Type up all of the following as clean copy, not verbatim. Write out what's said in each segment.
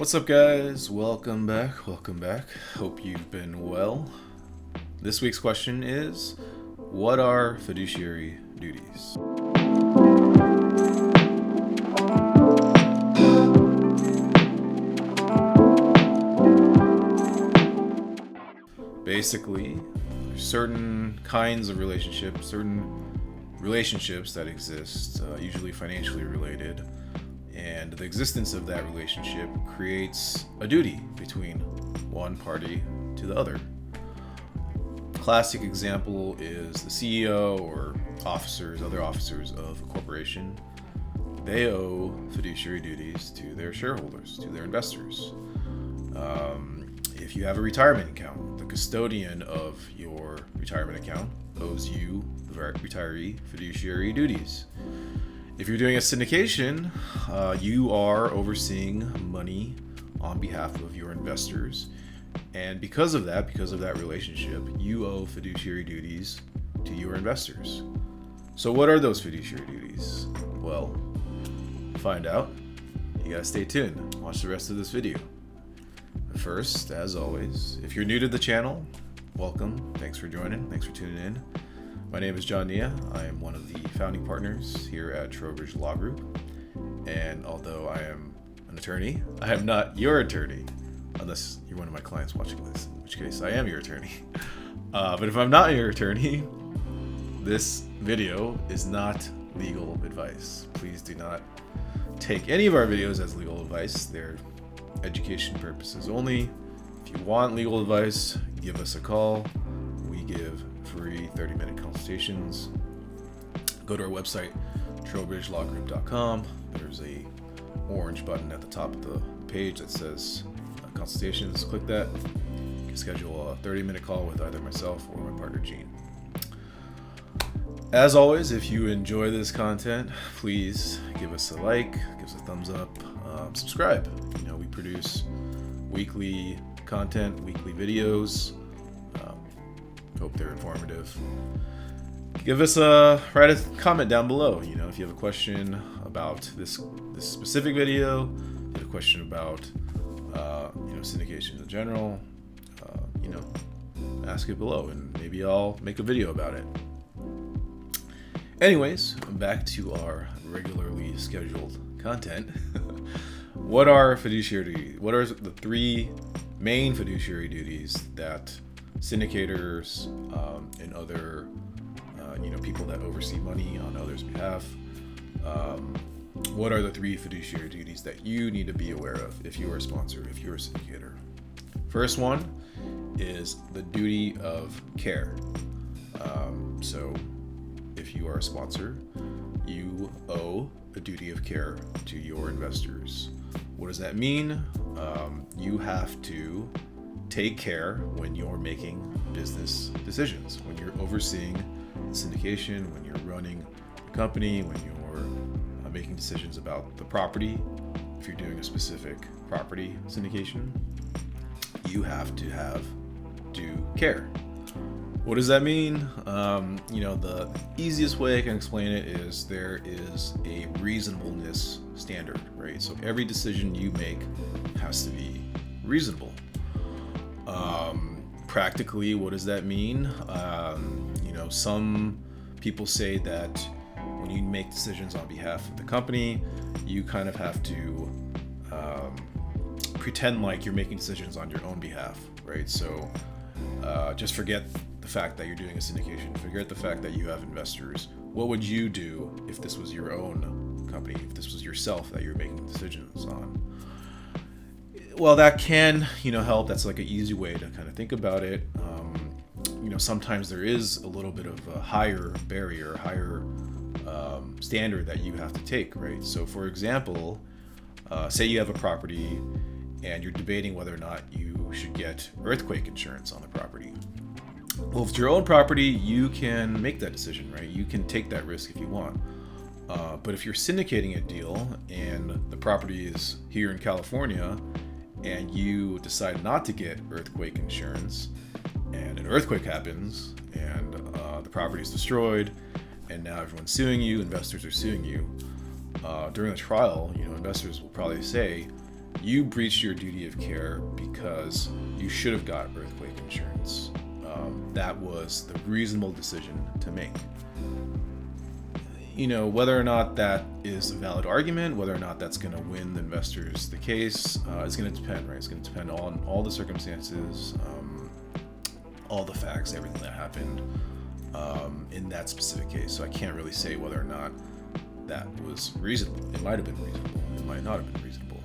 What's up, guys? Welcome back. Hope you've been well. This week's question is, what are fiduciary duties? Basically, there's certain kinds of relationships, that exist, usually financially related, and the existence of that relationship creates a duty between one party to the other. Classic example is the CEO or other officers of a corporation. They owe fiduciary duties to their shareholders, to their investors. If you have a retirement account, the custodian of your retirement account owes you, the retiree, fiduciary duties. If you're doing a syndication, you are overseeing money on behalf of your investors. And because of that relationship, you owe fiduciary duties to your investors. So what are those fiduciary duties? Well, find out. You gotta stay tuned. Watch the rest of this video. First, as always, if you're new to the channel, welcome. Thanks for joining. Thanks for tuning in. My name is Jon Nieh. I am one of the founding partners here at Trowbridge Law Group. And although I am an attorney, I am not your attorney, unless you're one of my clients watching this, in which case I am your attorney. But if I'm not your attorney, this video is not legal advice. Please do not take any of our videos as legal advice. They're education purposes only. If you want legal advice, give us a call. We give free 30-minute consultations. Go to our website, trowbridgelawgroup.com. There's a orange button at the top of the page that says consultations. Click that. You can schedule a 30-minute call with either myself or my partner, Gene. As always, if you enjoy this content, please give us a like, give us a thumbs up, subscribe. We produce weekly content, weekly videos. Hope they're informative. Write a comment down below. If you have a question about this specific video, if you have a question about syndications in general, ask it below, and maybe I'll make a video about it. Anyways, back to our regularly scheduled content. What are fiduciary duties? What are the three main fiduciary duties that syndicators and other people that oversee money on others' behalf? What are the three fiduciary duties that you need to be aware of if you are a sponsor, if you're a syndicator? First one is the duty of care. So if you are a sponsor, you owe a duty of care to your investors. What does that mean? You have to take care when you're making business decisions, when you're overseeing syndication, when you're running a company, when you're making decisions about the property. If you're doing a specific property syndication, you have to have due care. What does that mean? The easiest way I can explain it is there is a reasonableness standard, right? So every decision you make has to be reasonable. Practically, what does that mean? Some people say that when you make decisions on behalf of the company, you kind of have to pretend like you're making decisions on your own behalf, right? So just forget the fact that you're doing a syndication. Forget the fact that you have investors. What would you do if this was your own company, if this was yourself that you're making decisions on? Well, that can, help. That's like an easy way to kind of think about it. Sometimes there is a little bit of a higher barrier, higher standard that you have to take, right? So for example, say you have a property and you're debating whether or not you should get earthquake insurance on the property. Well, if it's your own property, you can make that decision, right? You can take that risk if you want. But if you're syndicating a deal and the property is here in California and you decide not to get earthquake insurance and an earthquake happens and the property is destroyed and now everyone's suing you, investors are suing you, during the trial, investors will probably say, you breached your duty of care because you should have got earthquake insurance. That was the reasonable decision to make. Whether or not that is a valid argument, whether or not that's going to win the investors the case, is going to depend, right? It's going to depend on all the circumstances, all the facts, everything that happened in that specific case. So I can't really say whether or not that was reasonable. It might have been reasonable. It might not have been reasonable.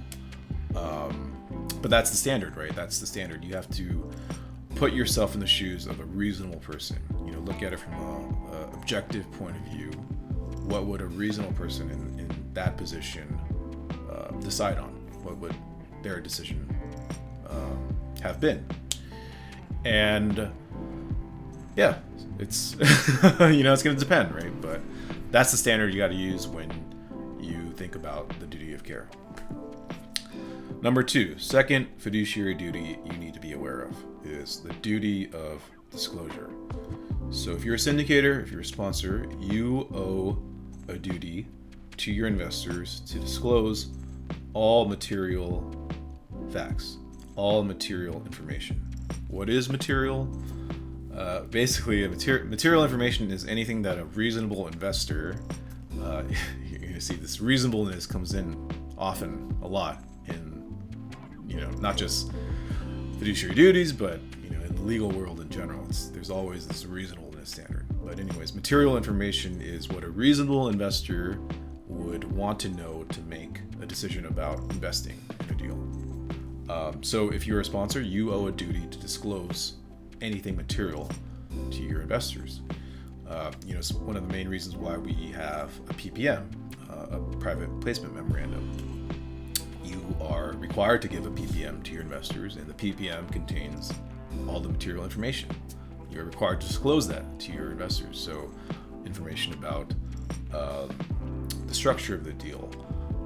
But that's the standard, right? That's the standard. You have to put yourself in the shoes of a reasonable person. Look at it from an objective point of view. What would a reasonable person in that position decide on? What would their decision have been? And yeah, it's it's going to depend, right? But that's the standard you got to use when you think about the duty of care. Number 2, second fiduciary duty you need to be aware of is the duty of disclosure. So if you're a syndicator, if you're a sponsor, you owe a duty to your investors to disclose all material facts, all material information. What is material? Basically, material information is anything that a reasonable investor, you're going to see this reasonableness comes in often, a lot in, not just fiduciary duties, but in the legal world in general. There's always this reasonableness standard. But anyways, material information is what a reasonable investor would want to know to make a decision about investing in a deal. So if you're a sponsor, you owe a duty to disclose anything material to your investors. It's one of the main reasons why we have a PPM, a private placement memorandum. You are required to give a PPM to your investors, and the PPM contains all the material information. You're required to disclose that to your investors. So information about the structure of the deal,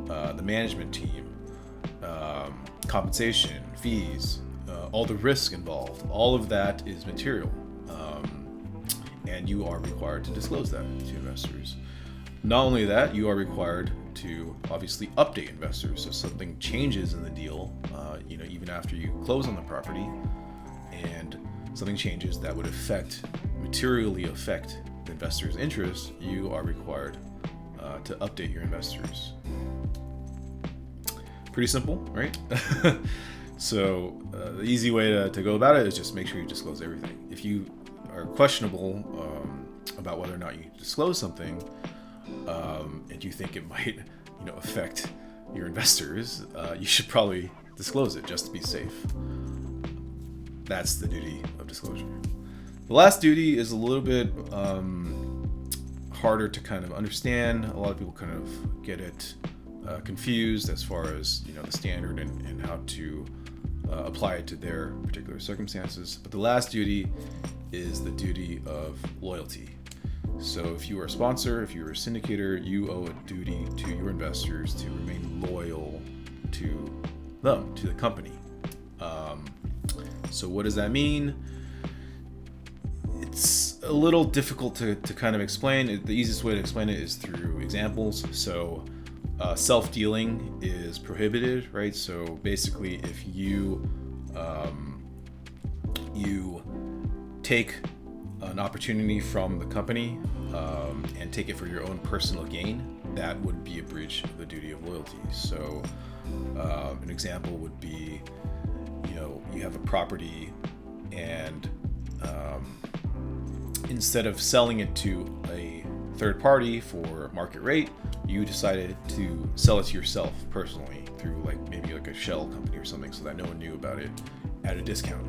the management team, compensation, fees, all the risk involved, all of that is material. And you are required to disclose that to investors. Not only that, you are required to obviously update investors. So something changes in the deal, even after you close on the property, and something changes that would materially affect the investor's interest, you are required to update your investors. Pretty simple, right? So the easy way to go about it is just make sure you disclose everything. If you are questionable about whether or not you disclose something, and you think it might, affect your investors, you should probably disclose it just to be safe. That's the duty of disclosure. The last duty is a little bit harder to kind of understand. A lot of people kind of get it confused as far as the standard and how to apply it to their particular circumstances. But the last duty is the duty of loyalty. So if you are a sponsor, if you're a syndicator, you owe a duty to your investors to remain loyal to them, to the company. So what does that mean? It's a little difficult to kind of explain. The easiest way to explain it is through examples. So self-dealing is prohibited, right? So basically, if you take an opportunity from the company and take it for your own personal gain, that would be a breach of the duty of loyalty. So an example would be, you have a property and instead of selling it to a third party for market rate, you decided to sell it to yourself personally through maybe a shell company or something so that no one knew about it at a discount.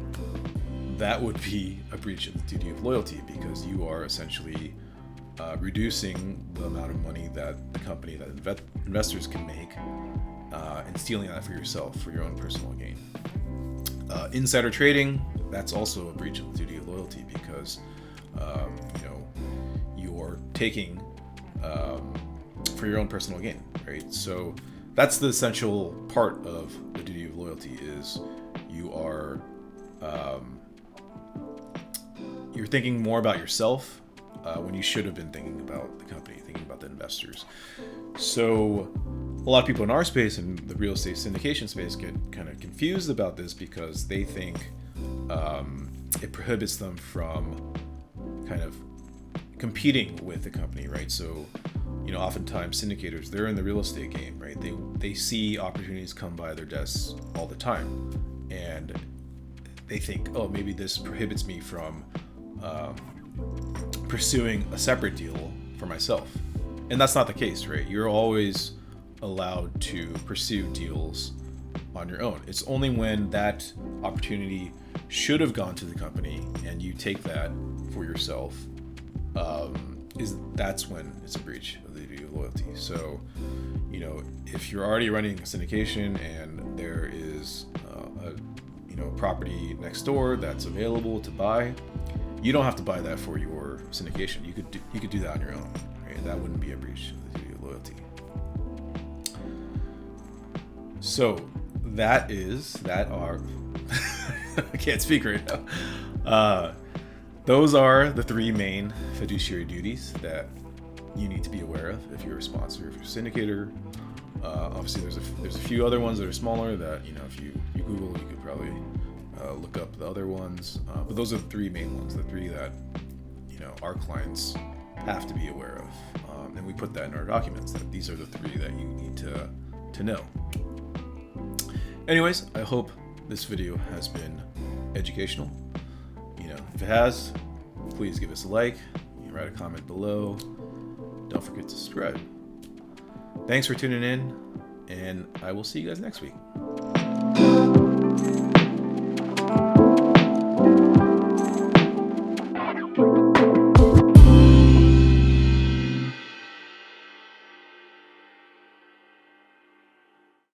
That would be a breach of the duty of loyalty because you are essentially reducing the amount of money that the company, that investors can make, and stealing that for yourself, for your own personal gain. Insider trading, that's also a breach of the duty of loyalty because you're taking for your own personal gain, right? So that's the essential part of the duty of loyalty is you are you're thinking more about yourself when you should have been thinking about the company, thinking about the investors. So a lot of people in our space and the real estate syndication space get kind of confused about this because they think it prohibits them from kind of competing with the company, right? So, oftentimes syndicators, they're in the real estate game, right? They see opportunities come by their desks all the time, and they think, oh, maybe this prohibits me from pursuing a separate deal for myself. And that's not the case, right? You're always allowed to pursue deals on your own. It's only when that opportunity should have gone to the company and you take that for yourself, that's when it's a breach of the duty of loyalty. So, if you're already running a syndication and there is a property next door that's available to buy, you don't have to buy that for your syndication. You could do that on your own, right? That wouldn't be a breach of the duty of loyalty. So that are I can't speak right now. Those are the three main fiduciary duties that you need to be aware of if you're a sponsor, if you're a syndicator. Obviously, there's a few other ones that are smaller that, if you Google, you could probably look up the other ones. But those are the three main ones, the three that, our clients have to be aware of. And we put that in our documents, that these are the three that you need to know. Anyways, I hope this video has been educational. If it has, please give us a like, write a comment below. Don't forget to subscribe. Thanks for tuning in, and I will see you guys next week.